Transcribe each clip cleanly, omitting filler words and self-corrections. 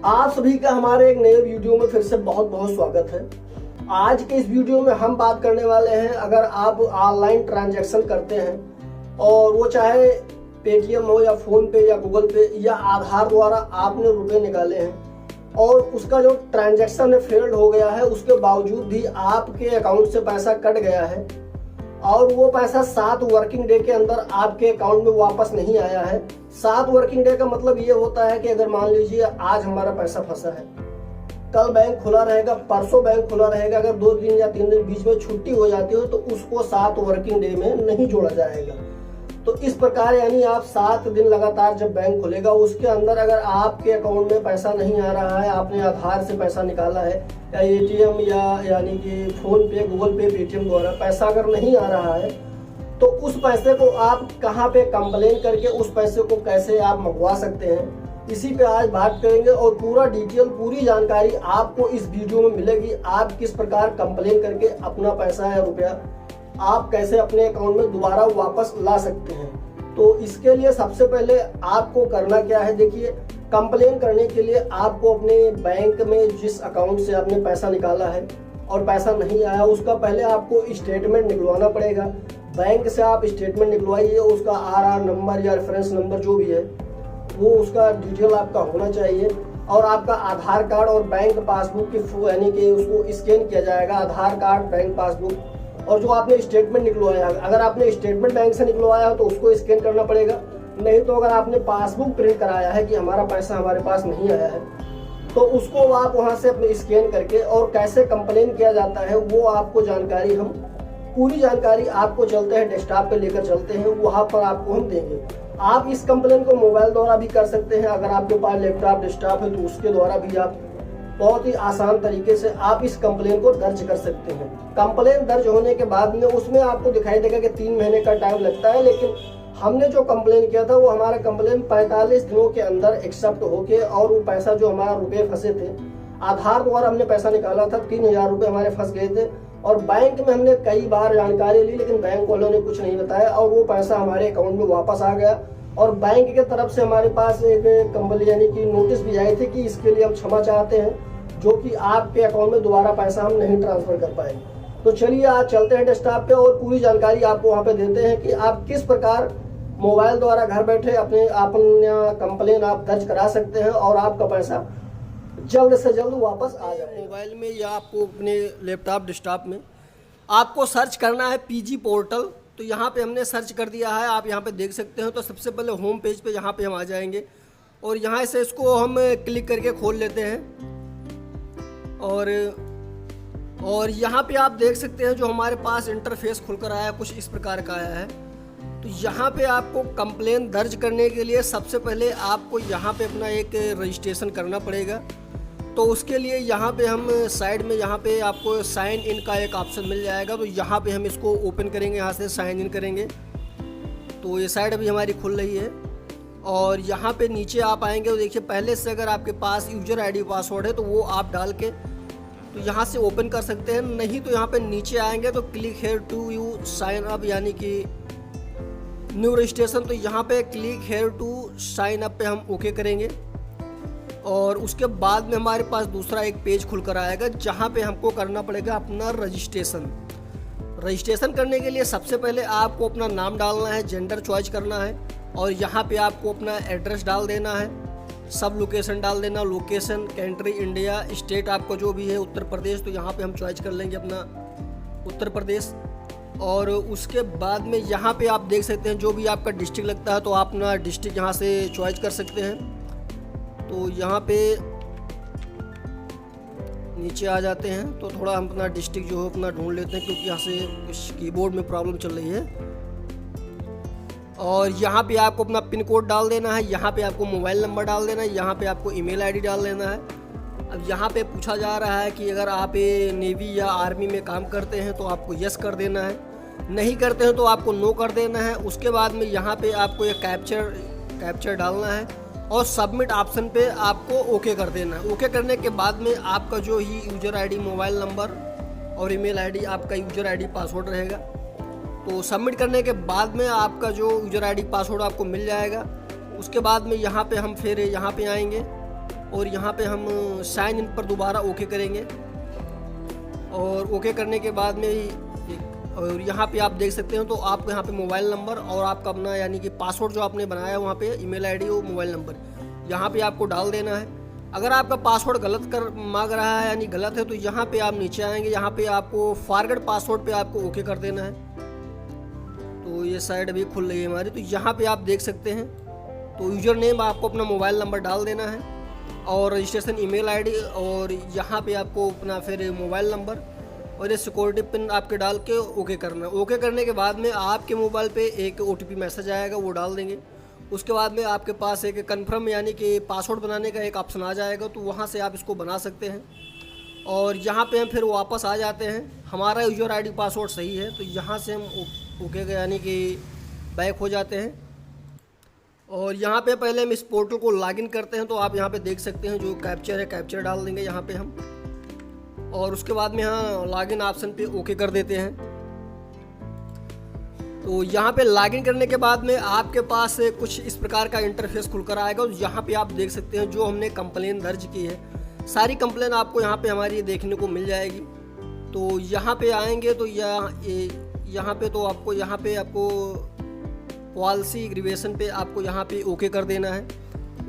आप सभी का हमारे एक नए वीडियो में फिर से बहुत बहुत स्वागत है। आज के इस वीडियो में हम बात करने वाले हैं, अगर आप ऑनलाइन ट्रांजैक्शन करते हैं और वो चाहे पेटीएम हो या फोन पे या गूगल पे या आधार द्वारा आपने रुपए निकाले हैं और उसका जो ट्रांजैक्शन है फेल्ड हो गया है, उसके बावजूद भी आपके अकाउंट से पैसा कट गया है और वो पैसा 7 वर्किंग डे के अंदर आपके अकाउंट में वापस नहीं आया है। 7 वर्किंग डे का मतलब ये होता है कि अगर मान लीजिए आज हमारा पैसा फंसा है, कल बैंक खुला रहेगा, परसों बैंक खुला रहेगा, अगर 2 दिन या 3 दिन बीच में छुट्टी हो जाती हो तो उसको 7 वर्किंग डे में नहीं जोड़ा जाएगा। तो इस प्रकार यानी आप 7 दिन लगातार जब बैंक खुलेगा उसके अंदर अगर आपके अकाउंट में पैसा नहीं आ रहा है, आपने आधार से पैसा निकाला है या एटीएम या यानी कि फोन पे, गूगल पे, पेटीएम द्वारा पैसा अगर नहीं आ रहा है तो उस पैसे को आप कहां पे कंप्लेन करके उस पैसे को कैसे आप मंगवा सकते हैं, इसी पे आज बात करेंगे और पूरा डिटेल, पूरी जानकारी आपको इस वीडियो में मिलेगी। आप किस प्रकार कंप्लेन करके अपना पैसा या रुपया आप कैसे अपने अकाउंट में दोबारा वापस ला सकते हैं। तो इसके लिए सबसे पहले आपको करना क्या है, देखिए कंप्लेन करने के लिए आपको अपने बैंक में जिस अकाउंट से आपने पैसा निकाला है और पैसा नहीं आया उसका पहले आपको स्टेटमेंट निकलवाना पड़ेगा। बैंक से आप स्टेटमेंट निकलवाइए, उसका आरआर नंबर या रेफरेंस नंबर जो भी है वो उसका डिटेल आपका होना चाहिए और आपका आधार कार्ड और बैंक पासबुक की यानी कि उसको स्कैन किया जाएगा। आधार कार्ड, बैंक पासबुक और जो आपने स्टेटमेंट निकलवाया, अगर आपने स्टेटमेंट बैंक से निकलवाया हो तो उसको स्कैन करना पड़ेगा। नहीं तो अगर आपने पासबुक प्रिंट कराया है कि हमारा पैसा हमारे पास नहीं आया है तो उसको आप वहां से अपने स्कैन करके और कैसे कंप्लेन किया जाता है वो आपको जानकारी, हम पूरी जानकारी आपको चलते हैं डेस्कटॉप पे लेकर चलते हैं, वहां पर आपको हम देंगे। आप इस कंप्लेन को मोबाइल द्वारा भी कर सकते हैं, अगर आपके पास लैपटॉप, डेस्कटॉप है तो उसके द्वारा भी आप बहुत ही आसान तरीके से आप इस कंप्लेन को दर्ज कर सकते हैं। कंप्लेन दर्ज होने के बाद में उसमें आपको दिखाई देगा कि 3 महीने का टाइम लगता है, लेकिन हमने जो कंप्लेन किया था वो हमारा कंप्लेन 45 दिनों के अंदर एक्सेप्ट होके और वो पैसा जो हमारा रुपए फंसे थे, आधार द्वारा हमने पैसा निकाला था, 3000 रुपए हमारे फंस गए थे और बैंक में हमने कई बार जानकारी ली लेकिन बैंक वालों ने कुछ नहीं बताया और वो पैसा हमारे अकाउंट में वापस आ गया और बैंक के तरफ से हमारे पास एक कंपनी यानी कि नोटिस भी आए थे कि इसके लिए हम क्षमा चाहते हैं, जो कि आपके अकाउंट में दोबारा पैसा हम नहीं ट्रांसफर कर पाएंगे। तो चलिए आज चलते हैं डेस्कटॉप पे और पूरी जानकारी आपको वहां पे देते हैं कि आप किस प्रकार मोबाइल द्वारा घर बैठे अपना कंप्लेन आप दर्ज करा सकते हैं और आपका पैसा जल्द से जल्द वापस आ जाए। मोबाइल में या आपको अपने लैपटॉप, डेस्कटॉप में आपको सर्च करना है पीजी पोर्टल। तो यहाँ पे हमने सर्च कर दिया है, आप यहाँ पे देख सकते हो। तो सबसे पहले होम पेज पे यहाँ पे हम आ जाएंगे और यहाँ से इसको हम क्लिक करके खोल लेते हैं और यहाँ पे आप देख सकते हैं जो हमारे पास इंटरफेस खुलकर आया कुछ इस प्रकार का आया है। तो यहाँ पे आपको कंप्लेन दर्ज करने के लिए सबसे पहले आपको यहाँ पे अपना एक रजिस्ट्रेशन करना पड़ेगा। तो उसके लिए यहाँ पे हम साइड में यहाँ पे आपको साइन इन का एक ऑप्शन मिल जाएगा। तो यहाँ पे हम इसको ओपन करेंगे, यहाँ से साइन इन करेंगे तो ये साइड अभी हमारी खुल रही है और यहाँ पे नीचे आप आएंगे तो देखिए पहले से अगर आपके पास यूजर आईडी पासवर्ड है तो वो आप डाल के तो यहाँ से ओपन कर सकते हैं। नहीं तो यहाँ पे नीचे आएंगे तो click here to you sign up यानी कि न्यू रजिस्ट्रेशन, तो यहाँ पे click here to sign up पे हम ओके करेंगे और उसके बाद में हमारे पास दूसरा एक पेज खुलकर आएगा जहाँ पे हमको करना पड़ेगा अपना रजिस्ट्रेशन। रजिस्ट्रेशन करने के लिए सबसे पहले आपको अपना नाम डालना है, जेंडर चॉइस करना है और यहाँ पे आपको अपना एड्रेस डाल देना है, सब लोकेशन डाल देना, लोकेशन, कंट्री इंडिया, स्टेट आपको जो भी है उत्तर प्रदेश, तो यहाँ पे हम चॉइस कर लेंगे अपना उत्तर प्रदेश। और उसके बाद में यहाँ पे आप देख सकते हैं जो भी आपका डिस्ट्रिक्ट लगता है तो आप अपना डिस्ट्रिक्ट यहाँ से चॉइस कर सकते हैं। तो यहाँ पे नीचे आ जाते हैं तो थोड़ा हम अपना डिस्ट्रिक्ट जो है अपना ढूंढ लेते हैं क्योंकि यहाँ से कुछ कीबोर्ड में प्रॉब्लम चल रही है। और यहाँ पे आपको अपना पिन कोड डाल देना है, यहाँ पे आपको मोबाइल नंबर डाल देना है, यहाँ पे आपको ईमेल आईडी डाल देना है। अब यहाँ पे पूछा जा रहा है कि अगर आप नेवी या आर्मी में काम करते हैं तो आपको यस कर देना है, नहीं करते हैं तो आपको नो कर देना है। उसके बाद में यहाँ पे आपको एक कैप्चर डालना है और सबमिट ऑप्शन पे आपको ओके कर देना है। ओके करने के बाद में आपका जो ही यूजर आईडी, मोबाइल नंबर और ईमेल आईडी, आपका यूजर आईडी पासवर्ड रहेगा। तो सबमिट करने के बाद में आपका जो यूजर आईडी पासवर्ड आपको मिल जाएगा। उसके बाद में यहाँ पे हम फिर यहाँ पे आएंगे और यहाँ पे हम साइन इन पर दोबारा ओके करेंगे। और ओके करने के बाद में और यहाँ पे आप देख सकते हैं तो आपको यहाँ पे मोबाइल नंबर और आपका अपना यानी कि पासवर्ड जो आपने बनाया वहाँ पे ईमेल आईडी और मोबाइल नंबर यहाँ पे आपको डाल देना है। अगर आपका पासवर्ड गलत कर मांग रहा है यानी गलत है तो यहाँ पे आप नीचे आएंगे, यहाँ पे आपको फॉरगेट पासवर्ड पे आपको ओके कर देना है। तो ये साइड अभी खुल रही है हमारी, तो यहाँ पे आप देख सकते हैं तो यूजर नेम आपको अपना मोबाइल नंबर डाल देना है और रजिस्ट्रेशन ईमेल आईडी और यहाँ पे आपको अपना फिर मोबाइल नंबर और ये सिक्योरिटी पिन आपके डाल के ओके करना है। ओके करने के बाद में आपके मोबाइल पे एक OTP मैसेज आएगा, वो डाल देंगे। उसके बाद में आपके पास एक कन्फर्म यानी कि पासवर्ड बनाने का एक ऑप्शन आ जाएगा, तो वहाँ से आप इसको बना सकते हैं। और यहाँ पे हम फिर वापस आ जाते हैं, हमारा यूजर आईडी पासवर्ड सही है तो यहाँ से हम ओके यानी कि बैक हो जाते हैं। और यहाँ पे पहले हम इस पोर्टल को लॉगिन करते हैं, तो आप यहाँ पे देख सकते हैं जो कैप्चर है कैप्चर डाल देंगे यहाँ पे हम, और उसके बाद में यहाँ लॉगिन ऑप्शन पे ओके कर देते हैं। तो यहाँ पे लॉगिन करने के बाद में आपके पास कुछ इस प्रकार का इंटरफेस खुलकर आएगा। यहाँ पे आप देख सकते हैं जो हमने कंप्लेन दर्ज की है, सारी कंप्लेन आपको यहाँ पे हमारी देखने को मिल जाएगी। तो यहाँ पे आएंगे तो यहाँ पे तो आपको पॉलिसी एग्रीवेशन पे आपको यहाँ पे ओके कर देना है।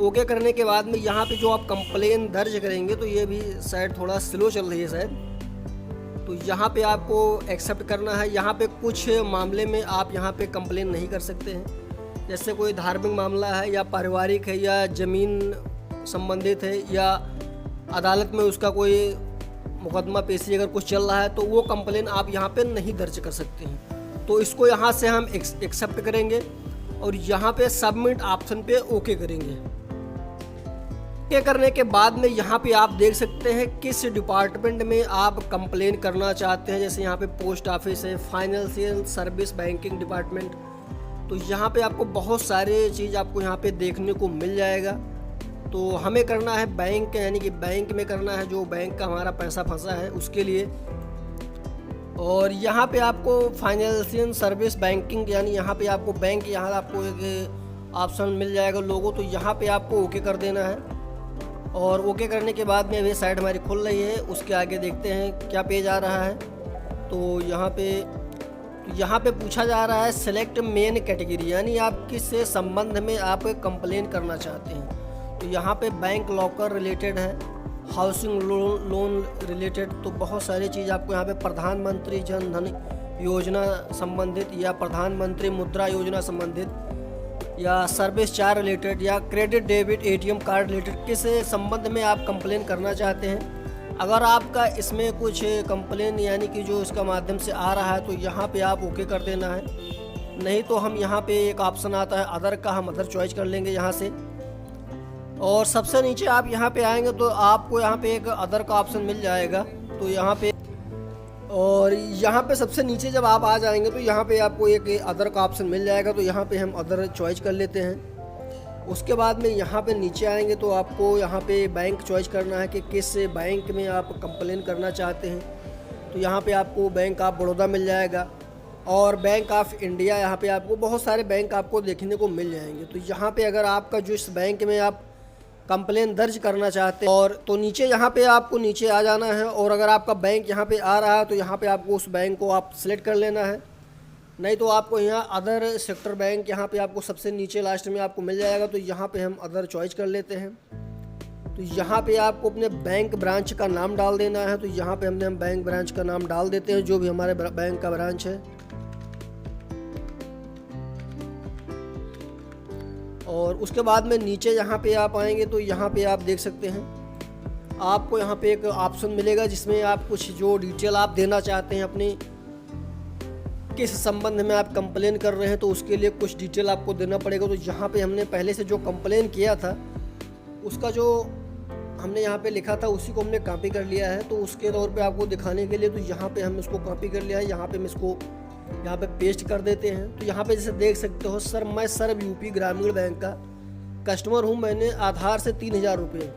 ओके करने के बाद में यहाँ पे जो आप कंप्लेन दर्ज करेंगे तो ये भी शायद थोड़ा स्लो चल रही है शायद, तो यहाँ पे आपको एक्सेप्ट करना है। यहाँ पे कुछ मामले में आप यहाँ पे कंप्लेन नहीं कर सकते हैं, जैसे कोई धार्मिक मामला है या पारिवारिक है या ज़मीन संबंधित है या अदालत में उसका कोई मुकदमा पेशी अगर कुछ चल रहा है तो वो कंप्लेन आप यहाँ पे नहीं दर्ज कर सकते हैं। तो इसको यहाँ से हम एक्सेप्ट करेंगे और यहाँ पे सबमिट ऑप्शन पे ओके करेंगे। ओके करने के बाद में यहाँ पे आप देख सकते हैं किस डिपार्टमेंट में आप कंप्लेन करना चाहते हैं, जैसे यहाँ पे पोस्ट ऑफिस है, फाइनेंशियल सर्विस, बैंकिंग डिपार्टमेंट। तो यहाँ पे आपको बहुत सारे चीज़ आपको यहाँ पे देखने को मिल जाएगा। तो हमें करना है बैंक, यानी कि बैंक में करना है, जो बैंक का हमारा पैसा फंसा है उसके लिए। और यहाँ पे आपको फाइनेंशियल सर्विस बैंकिंग यानी यहाँ पे आपको बैंक, यहाँ आपको एक ऑप्शन मिल जाएगा लोगो, तो यहाँ पे आपको ओके कर देना है। और ओके करने के बाद में अभी साइड हमारी खुल रही है, उसके आगे देखते हैं क्या पेज आ रहा है। तो यहाँ पे पूछा जा रहा है सेलेक्ट मेन कैटेगरी, यानी आप किस संबंध में आप कंप्लेन करना चाहते हैं। तो यहाँ पे बैंक लॉकर रिलेटेड है, हाउसिंग लोन रिलेटेड, तो बहुत सारी चीज़ आपको यहाँ पे प्रधानमंत्री जन धन योजना संबंधित या प्रधानमंत्री मुद्रा योजना संबंधित या सर्विस चार्ज रिलेटेड या credit debit ATM card related किस संबंध में आप कंप्लेन करना चाहते हैं। अगर आपका इसमें कुछ कंप्लेन यानी कि जो इसका माध्यम से आ रहा है तो यहाँ पे आप ओके कर देना है, नहीं तो हम यहाँ पे एक ऑप्शन आता है अदर का, हम अदर चॉइस कर लेंगे यहाँ से। और सबसे नीचे आप यहाँ पे आएंगे तो आपको यहाँ पे एक अदर का ऑप्शन मिल जाएगा, तो यहाँ पे और यहाँ पे सबसे नीचे जब आप आ जाएंगे तो यहाँ पे आपको एक अदर का ऑप्शन मिल जाएगा, तो यहाँ पे हम अदर चॉइस कर लेते हैं। उसके बाद में यहाँ पे नीचे आएंगे तो आपको यहाँ पे बैंक चॉइस करना है कि किस बैंक में आप कंप्लेन करना चाहते हैं। तो यहाँ पे आपको बैंक ऑफ बड़ौदा मिल जाएगा और बैंक ऑफ इंडिया, यहाँ पे आपको बहुत सारे बैंक आपको देखने को मिल जाएंगे। तो यहाँ पे अगर आपका जो इस बैंक में आप कंप्लेन दर्ज करना चाहते हैं और तो नीचे यहाँ पे आपको नीचे आ जाना है, और अगर आपका बैंक यहाँ पे आ रहा है तो यहाँ पे आपको उस बैंक को आप सिलेक्ट कर लेना है, नहीं तो आपको यहाँ अदर सेक्टर बैंक यहाँ पे आपको सबसे नीचे लास्ट में आपको मिल जाएगा। तो यहाँ पे हम अदर चॉइस कर लेते हैं। तो यहाँ पे आपको अपने बैंक ब्रांच का नाम डाल देना है, तो यहाँ पे हम बैंक ब्रांच का नाम डाल देते हैं जो भी हमारे बैंक का ब्रांच है। और उसके बाद में नीचे यहाँ पे आप आएंगे तो यहाँ पे आप देख सकते हैं आपको यहाँ पे एक ऑप्शन मिलेगा जिसमें आप कुछ जो डिटेल आप देना चाहते हैं अपनी किस संबंध में आप कंप्लेन कर रहे हैं, तो उसके लिए कुछ डिटेल आपको देना पड़ेगा। तो यहाँ पे हमने पहले से जो कंप्लेन किया था उसका जो हमने यहाँ पे लिखा था उसी को हमने कॉपी कर लिया है, तो उसके तौर पे आपको दिखाने के लिए तो यहाँ पे हम इसको कॉपी कर लिया है। यहाँ पे हम इसको यहाँ पे पेस्ट कर देते हैं। तो यहाँ पे जैसे देख सकते हो सर, मैं सर्व यूपी ग्रामीण बैंक का कस्टमर हूँ। मैंने आधार से 3000 रुपये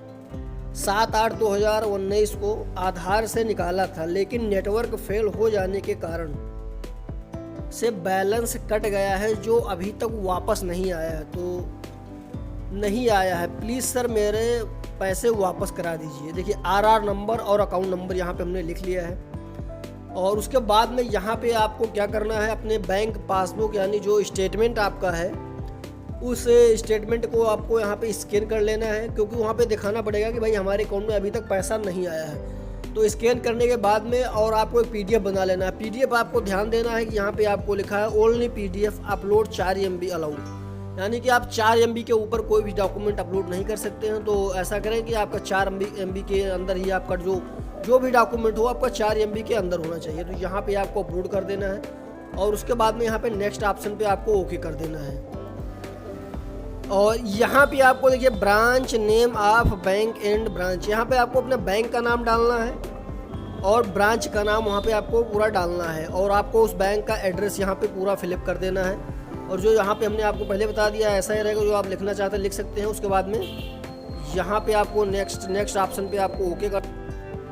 7/8/2019 को आधार से निकाला था, लेकिन नेटवर्क फेल हो जाने के कारण से बैलेंस कट गया है जो अभी तक वापस नहीं आया है। तो नहीं आया है, प्लीज़ सर मेरे पैसे वापस करा दीजिए। देखिए आरआर नंबर और अकाउंट नंबर यहाँ पे हमने लिख लिया है। और उसके बाद में यहाँ पे आपको क्या करना है, अपने बैंक पासबुक यानी जो स्टेटमेंट आपका है उस स्टेटमेंट को आपको यहाँ पे स्कैन कर लेना है, क्योंकि वहाँ पे दिखाना पड़ेगा कि भाई हमारे अकाउंट में अभी तक पैसा नहीं आया है। तो स्कैन करने के बाद में और आपको एक पीडीएफ बना लेना है। पीडीएफ आपको ध्यान देना है कि यहाँ पे आपको लिखा है only PDF upload 4 MB allowed, यानी कि आप 4 MB के ऊपर कोई भी डॉक्यूमेंट अपलोड नहीं कर सकते हैं। तो ऐसा करें कि आपका 4 MB के अंदर ही आपका जो भी डॉक्यूमेंट हो आपका 4 MB के अंदर होना चाहिए। तो यहाँ पे आपको अपलोड कर देना है और उसके बाद में यहाँ पे नेक्स्ट ऑप्शन पे आपको ओके कर देना है। और यहाँ पे आपको देखिए branch name of bank and branch, यहाँ पे आपको अपने बैंक का नाम डालना है और ब्रांच का नाम वहाँ पे आपको पूरा डालना है और आपको उस बैंक का एड्रेस यहाँ पे पूरा फिलअप कर देना है। और जो यहाँ पे हमने आपको पहले बता दिया ऐसा ही रहेगा, जो आप लिखना चाहते हैं लिख सकते हैं। उसके बाद में यहाँ पे आपको नेक्स्ट ऑप्शन पे आपको ओके कर।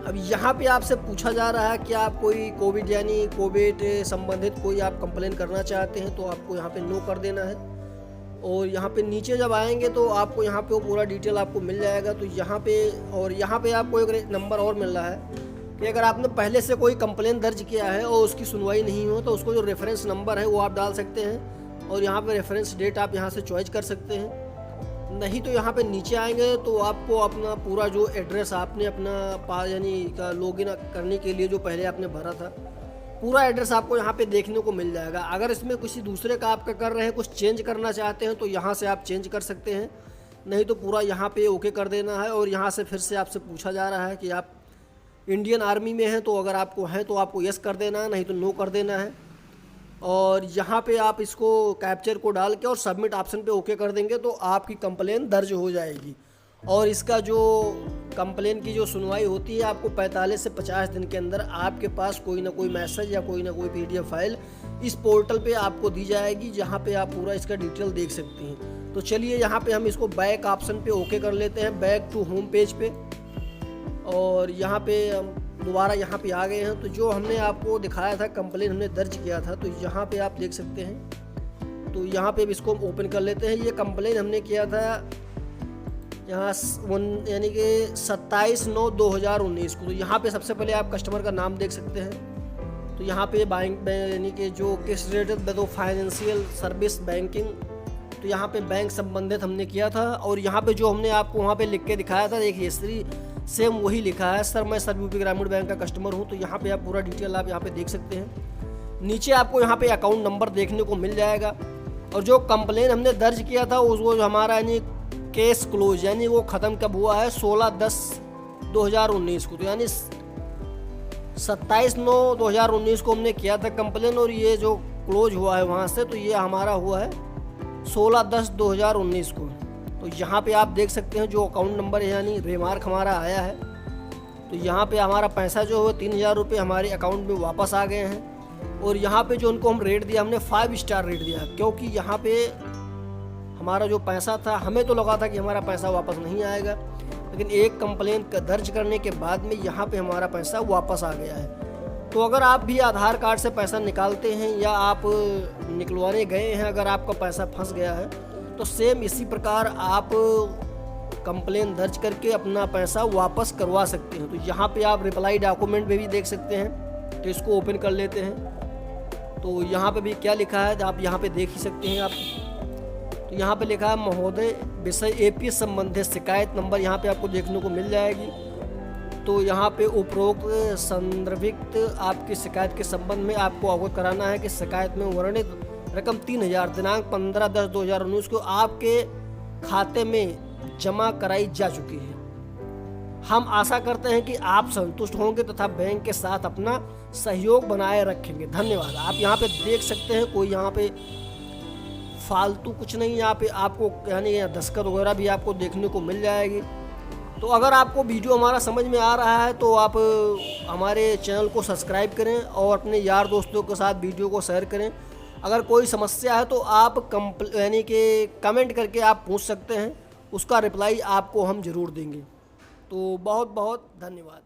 अब यहाँ पे आपसे पूछा जा रहा है कि आप कोई कोविड यानी कोविड संबंधित कोई आप कंप्लेन करना चाहते हैं, तो आपको यहाँ पे नो कर देना है। और यहाँ पे नीचे जब आएंगे तो आपको यहाँ पे वो पूरा डिटेल आपको मिल जाएगा। तो यहाँ पे आपको एक नंबर और मिल रहा है कि अगर आपने पहले से कोई कंप्लेन दर्ज किया है और उसकी सुनवाई नहीं हो तो उसको जो रेफरेंस नंबर है वो आप डाल सकते हैं और यहाँ पे रेफरेंस डेट आप यहाँ से चॉइस कर सकते हैं। नहीं तो यहाँ पे नीचे आएंगे तो आपको अपना पूरा जो एड्रेस आपने अपना यानी का लॉगिन करने के लिए जो पहले आपने भरा था पूरा एड्रेस आपको यहाँ पे देखने को मिल जाएगा। अगर इसमें किसी दूसरे का आपका कर रहे हैं, कुछ चेंज करना चाहते हैं तो यहाँ से आप चेंज कर सकते हैं, नहीं तो पूरा यहाँ पे ओके कर देना है। और यहाँ से फिर से आपसे पूछा जा रहा है कि आप इंडियन आर्मी में हैं, तो अगर आपको है तो आपको यस कर देना है, नहीं तो नो कर देना है। और यहाँ पे आप इसको कैप्चर को डाल के और सबमिट ऑप्शन पे ओके कर देंगे तो आपकी कंप्लेन दर्ज हो जाएगी। और इसका जो कंप्लेन की जो सुनवाई होती है आपको 45 से 50 दिन के अंदर आपके पास कोई ना कोई मैसेज या कोई ना कोई PDF फाइल इस पोर्टल पे आपको दी जाएगी, जहाँ पे आप पूरा इसका डिटेल देख सकते हैं। तो चलिए यहाँ पे हम इसको बैक ऑप्शन पे ओके कर लेते हैं, बैक टू होम पेज पे। और यहाँ पे हम दोबारा यहाँ पे आ गए हैं। तो जो हमने आपको दिखाया था कंप्लेन हमने दर्ज किया था, तो यहाँ पे आप देख सकते हैं। तो यहाँ पे इसको ओपन कर लेते हैं। ये कंप्लेन हमने किया था यहाँ यानी कि 27/9/2019 को। तो यहाँ पे सबसे पहले आप कस्टमर का नाम देख सकते हैं। तो यहाँ पे बैंक यानी कि जो किस रिलेटेड तो फाइनेंशियल सर्विस बैंकिंग, तो यहाँ पे बैंक संबंधित हमने किया था। और यहाँ पे जो हमने आपको वहाँ पे लिख के दिखाया था एक हिस्ट्री सेम वही लिखा है, सर मैं सर यूपी ग्रामीण बैंक का कस्टमर हूँ। तो यहाँ पे आप पूरा डिटेल आप यहाँ पे देख सकते हैं। नीचे आपको यहाँ पे अकाउंट नंबर देखने को मिल जाएगा। और जो कंप्लेन हमने दर्ज किया था वो हमारा यानी केस क्लोज यानी वो ख़त्म कब हुआ है 16/10/2019 को। तो यानी 27/9/2019 को हमने किया था कंप्लेन और ये जो क्लोज हुआ है वहाँ से, तो ये हमारा हुआ है 16/10/2019 को। तो यहाँ पे आप देख सकते हैं जो अकाउंट नंबर है यानी रिमार्क हमारा आया है। तो यहाँ पे हमारा पैसा जो है 3000 रुपये हमारे अकाउंट में वापस आ गए हैं। और यहाँ पे जो उनको हम रेट दिया हमने 5 स्टार रेट दिया, क्योंकि यहाँ पे हमारा जो पैसा था हमें तो लगा था कि हमारा पैसा वापस नहीं आएगा, लेकिन एक कंप्लेन दर्ज करने के बाद में यहाँ पे हमारा पैसा वापस आ गया है। तो अगर आप भी आधार कार्ड से पैसा निकालते हैं या आप निकलवाने गए हैं, अगर आपका पैसा फंस गया है तो सेम इसी प्रकार आप कंप्लेन दर्ज करके अपना पैसा वापस करवा सकते हैं। तो यहाँ पे आप रिप्लाई डॉक्यूमेंट में भी देख सकते हैं। तो इसको ओपन कर लेते हैं। तो यहाँ पे भी क्या लिखा है आप यहाँ पे देख ही सकते हैं आप। तो यहाँ पे लिखा है महोदय विषय AP संबंधित शिकायत नंबर यहाँ पे आपको देखने को मिल जाएगी। तो यहाँ पे उपरोक्त संदर्भित आपकी शिकायत के संबंध में आपको अवगत कराना है कि शिकायत में वर्णित रकम 3000 दिनांक 15/10/2019 को आपके खाते में जमा कराई जा चुकी है। हम आशा करते हैं कि आप संतुष्ट होंगे तथा बैंक के साथ अपना सहयोग बनाए रखेंगे। धन्यवाद। आप यहाँ पे देख सकते हैं कोई यहाँ पे फालतू कुछ नहीं, यहाँ पे आपको यानी दस्तखत वगैरह भी आपको देखने को मिल जाएगी। तो अगर आपको वीडियो हमारा समझ में आ रहा है तो आप हमारे चैनल को सब्सक्राइब करें और अपने यार दोस्तों के साथ वीडियो को शेयर करें। अगर कोई समस्या है तो आप यानी कि कमेंट करके आप पूछ सकते हैं, उसका रिप्लाई आपको हम ज़रूर देंगे। तो बहुत बहुत धन्यवाद।